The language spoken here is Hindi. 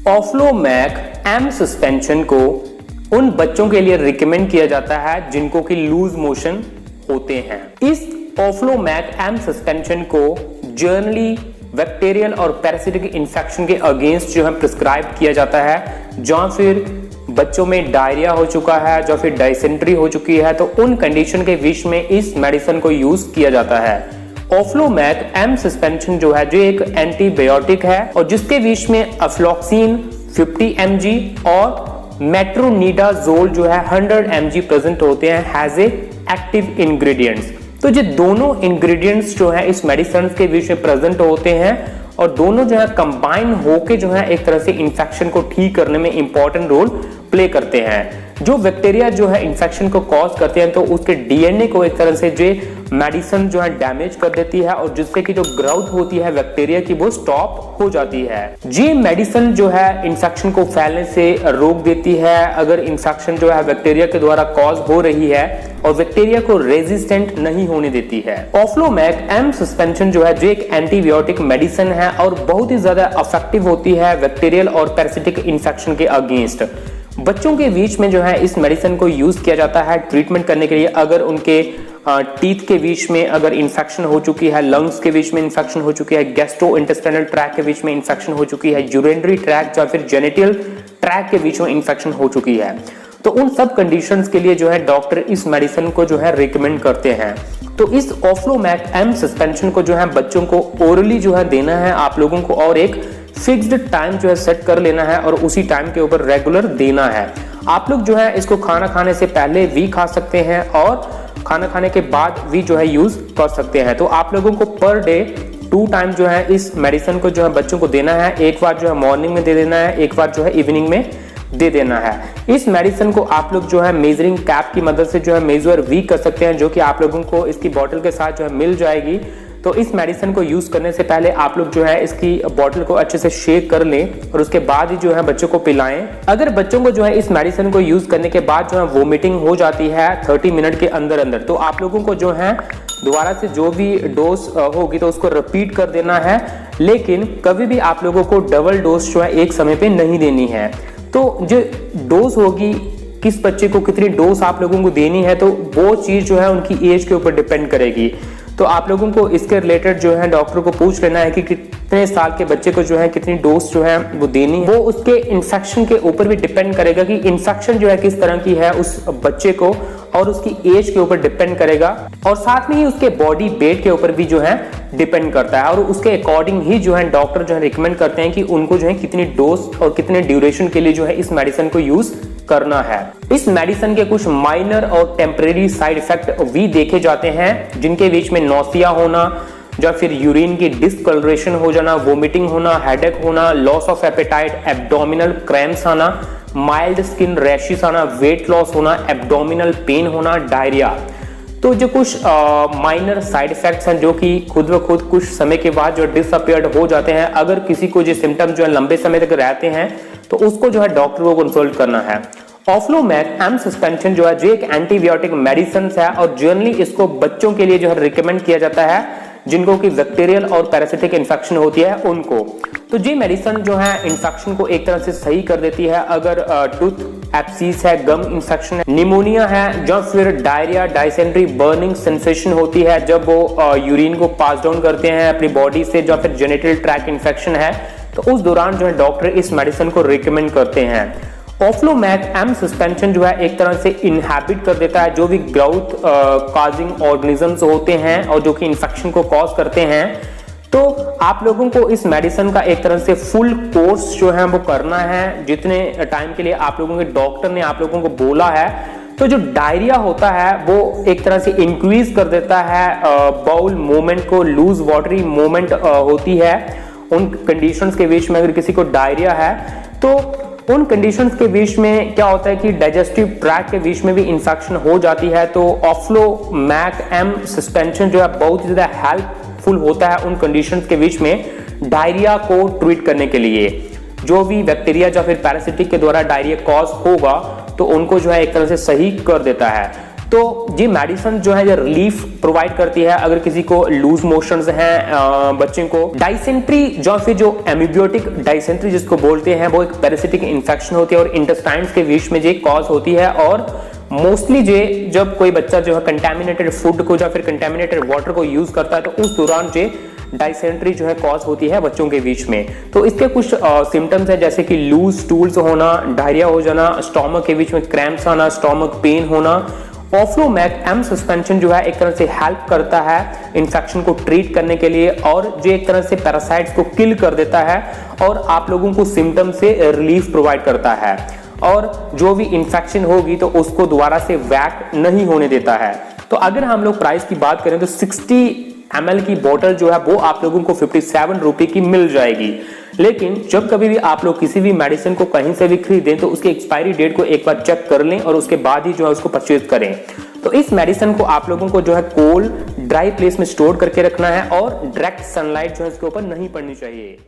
ऑफ्लोमैक एम सस्पेंशन को उन बच्चों के लिए रिकमेंड किया जाता है जिनको कि लूज मोशन होते हैं। इस ऑफ्लोमैक एम सस्पेंशन को जनरली बैक्टीरियल और पैरासिटिक इंफेक्शन के अगेंस्ट जो है प्रिस्क्राइब किया जाता है। जहां फिर बच्चों में डायरिया हो चुका है, जो फिर डायसेंट्री हो चुकी है, तो उन कंडीशन के बीच में इस मेडिसिन को यूज किया जाता है। ऑफ्लोमैक एम सस्पेंशन जो है जो एक एंटीबायोटिक है और जिसके बीच में अफ्लॉक्सिन 50 mg और मेट्रोनिडाजोल जो है 100 mg प्रेजेंट होते हैं हैज ए एक्टिव इंग्रेडिएंट्स। तो ये दोनों इंग्रेडिएंट्स जो है इस मेडिसिन के बीच में प्रेजेंट होते हैं और दोनों जो है कंबाइन होके जो है एक तरह से इंफेक्शन को ठीक करने में इंपॉर्टेंट रोल प्ले करते हैं। जो बैक्टीरिया जो है इंफेक्शन को कॉज करते हैं तो उसके डीएनए को एक तरह से जो मेडिसिन जो है डैमेज कर देती है और जिससे कि जो ग्रोथ होती है बैक्टीरिया की वो स्टॉप हो जाती है। ये मेडिसिन जो है इंफेक्शन को फैलने से रोक देती है अगर इंफेक्शन जो है बैक्टीरिया के द्वारा कॉज हो रही है और बैक्टीरिया को रेजिस्टेंट नहीं होने देती है। ऑफ्लोमैक एम सस्पेंशन जो है जो एक एंटीबायोटिक मेडिसिन है और बहुत ही ज्यादा इफेक्टिव होती है बैक्टीरियल और पैरासिटिक इंफेक्शन के अगेंस्ट। बच्चों के बीच में जो है इस मेडिसिन को यूज किया जाता है ट्रीटमेंट करने के लिए अगर उनके टीथ के बीच में अगर इंफेक्शन हो चुकी है, लंग्स के बीच में इंफेक्शन हो चुकी है, गैस्ट्रो इंटेस्टाइनल ट्रैक के बीच में इंफेक्शन हो चुकी है, यूरिनरी ट्रैक या फिर जेनिटल ट्रैक के बीच में इंफेक्शन हो चुकी है, तो उन सब कंडीशंस के लिए जो है डॉक्टर इस मेडिसिन को जो है रिकमेंड करते हैं। तो इस ऑफ्लोमैक एम सस्पेंशन को जो है बच्चों को ओरली जो है देना है आप लोगों को और एक फिक्स्ड टाइम जो है सेट कर लेना है और उसी टाइम के ऊपर रेगुलर देना है। आप लोग जो है इसको खाना खाने से पहले भी खा सकते हैं और खाना खाने के बाद भी जो है यूज कर सकते हैं। तो आप लोगों को पर डे 2 टाइम जो है इस मेडिसिन को जो है बच्चों को देना है। एक बार जो है मॉर्निंग में दे देना है, एक बार जो है इवनिंग में दे देना है। इस मेडिसिन को आप लोग जो है मेजरिंग कैप की मदद से जो है मेजर भी कर सकते हैं जो कि आप लोगों को इसकी बॉटल के साथ जो है मिल जाएगी। तो इस मेडिसिन को यूज करने से पहले आप लोग जो है इसकी बॉटल को अच्छे से शेक कर लें और उसके बाद ही जो है बच्चों को पिलाएं। अगर बच्चों को जो है इस मेडिसिन को यूज करने के बाद जो है वोमिटिंग हो जाती है 30 मिनट के अंदर अंदर, तो आप लोगों को जो है दोबारा से जो भी डोज होगी तो उसको रिपीट कर देना है। लेकिन कभी भी आप लोगों को डबल डोज जो है एक समय पे नहीं देनी है। तो जो डोज होगी किस बच्चे को कितनी डोज आप लोगों को देनी है तो वो चीज जो है उनकी एज के ऊपर डिपेंड करेगी। तो आप लोगों को इसके रिलेटेड जो है डॉक्टर को पूछ लेना है कि कितने साल के बच्चे को जो है कितनी डोज जो है वो देनी है। वो उसके इन्फेक्शन के ऊपर भी डिपेंड करेगा कि इन्फेक्शन जो है किस तरह की है उस बच्चे को और उसकी एज के ऊपर डिपेंड करेगा और साथ में ही उसके बॉडी वेट के ऊपर भी जो है डिपेंड करता है और उसके अकॉर्डिंग ही जो है डॉक्टर जो है रिकमेंड करते हैं कि उनको जो है कितनी डोज और कितने ड्यूरेशन के लिए जो है इस मेडिसिन को यूज करना है। इस मेडिसिन के कुछ माइनर और टेम्परेरी साइड इफेक्ट भी देखे जाते हैं जिनके बीच में नौसिया होना या फिर यूरिन की डिस्कलरेशन हो जाना, वोमिटिंग होना, हेडेक होना, loss of appetite, abdominal cramps आना, माइल्ड स्किन रैशेस आना, वेट लॉस होना, एब्डोमिनल पेन होना, डायरिया। तो जो कुछ माइनर साइड इफेक्ट्स हैं जो कि खुद ब खुद कुछ समय के बाद जो डिसअपियर्ड हो जाते हैं। अगर किसी को जो सिम्टम जो है लंबे समय तक रहते हैं तो उसको जो है डॉक्टर को कंसल्ट करना है। ऑफ्लोमैक एम सस्पेंशन जो है जो एक एंटीबायोटिक मेडिसिन है और जनरली इसको बच्चों के लिए जो है रिकमेंड किया जाता है जिनको कि बैक्टीरियल और पैरासिटिक इंफेक्शन होती है उनको। तो ये मेडिसिन जो है इंफेक्शन को एक तरह से सही कर देती है। अगर टूथ एब्सिस है, गम इंफेक्शन है, निमोनिया है या फिर डायरिया, डायसेंट्री, बर्निंग सेंसेशन होती है जब वो यूरिन को पास डाउन करते हैं अपनी बॉडी से, या फिर जेनिटल ट्रैक इंफेक्शन है तो उस दौरान जो है डॉक्टर इस मेडिसिन को रिकमेंड करते हैं। ऑफ्लोमैक एम सस्पेंशन जो है एक तरह से इनहैबिट कर देता है जो भी ग्रोथ कॉजिंग ऑर्गेनिजम्स होते हैं और जो कि इंफेक्शन को कॉज करते हैं। तो आप लोगों को इस मेडिसिन का एक तरह से फुल कोर्स जो है वो करना है जितने टाइम के लिए आप लोगों के डॉक्टर ने आप लोगों को बोला है। तो जो डायरिया होता है वो एक तरह से इंक्रीज कर देता है बाउल मूवमेंट को, लूज वाटरी मूवमेंट होती है उन कंडीशंस के बीच में। अगर किसी को डायरिया है तो उन कंडीशंस के बीच में क्या होता है कि डाइजेस्टिव ट्रैक के बीच में भी इंफेक्शन हो जाती है। तो ऑफ्लोमैक एम सस्पेंशन जो है बहुत ही ज्यादा हेल्पफुल होता है उन कंडीशंस के बीच में डायरिया को ट्रीट करने के लिए। जो भी बैक्टीरिया या फिर पैरासिटिक के द्वारा डायरिया कॉज होगा तो उनको जो है एक तरह से सही कर देता है। तो ये मेडिसिन जो है ये रिलीफ प्रोवाइड करती है अगर किसी को लूज मोशंस हैं, बच्चे को डाइसेंट्री या फिर जो एमीबियोटिक डाइसेंट्री जिसको बोलते हैं, वो एक पैरासिटिक इन्फेक्शन होती है और इंटेस्टाइन्स के बीच में ये कॉज होती है। और मोस्टली जब कोई बच्चा जो है कंटेमिनेटेड फूड को या फिर कंटेमिनेटेड वाटर को यूज करता है तो उस दौरान ये डाइसेंट्री जो है कॉज होती है बच्चों के बीच में। तो इसके कुछ सिम्टम्स है जैसे कि लूज स्टूल्स होना, डायरिया हो जाना, स्टोमक के बीच में क्रैम्प्स आना, स्टोमक पेन होना। ऑफ्लोमैक एम सस्पेंशन जो है एक तरह से हेल्प करता है इन्फेक्शन को ट्रीट करने के लिए और जो एक तरह से पैरासाइट्स को किल कर देता है और आप लोगों को सिम्टम से रिलीफ प्रोवाइड करता है और जो भी इन्फेक्शन होगी तो उसको दोबारा से वैक नहीं होने देता है। तो अगर हम लोग प्राइस की बात करें तो 60 ml की बोतल जो है वो आप लोगों को 57 रुपए की मिल जाएगी। लेकिन जब कभी भी आप लोग किसी भी मेडिसिन को कहीं से भी खरीदें तो उसकी एक्सपायरी डेट को एक बार चेक कर लें और उसके बाद ही जो है उसको परचेज करें। तो इस मेडिसिन को आप लोगों को जो है कोल्ड ड्राई प्लेस में स्टोर करके रखना है और डायरेक्ट सनलाइट जो है इसके ऊपर नहीं पड़नी चाहिए।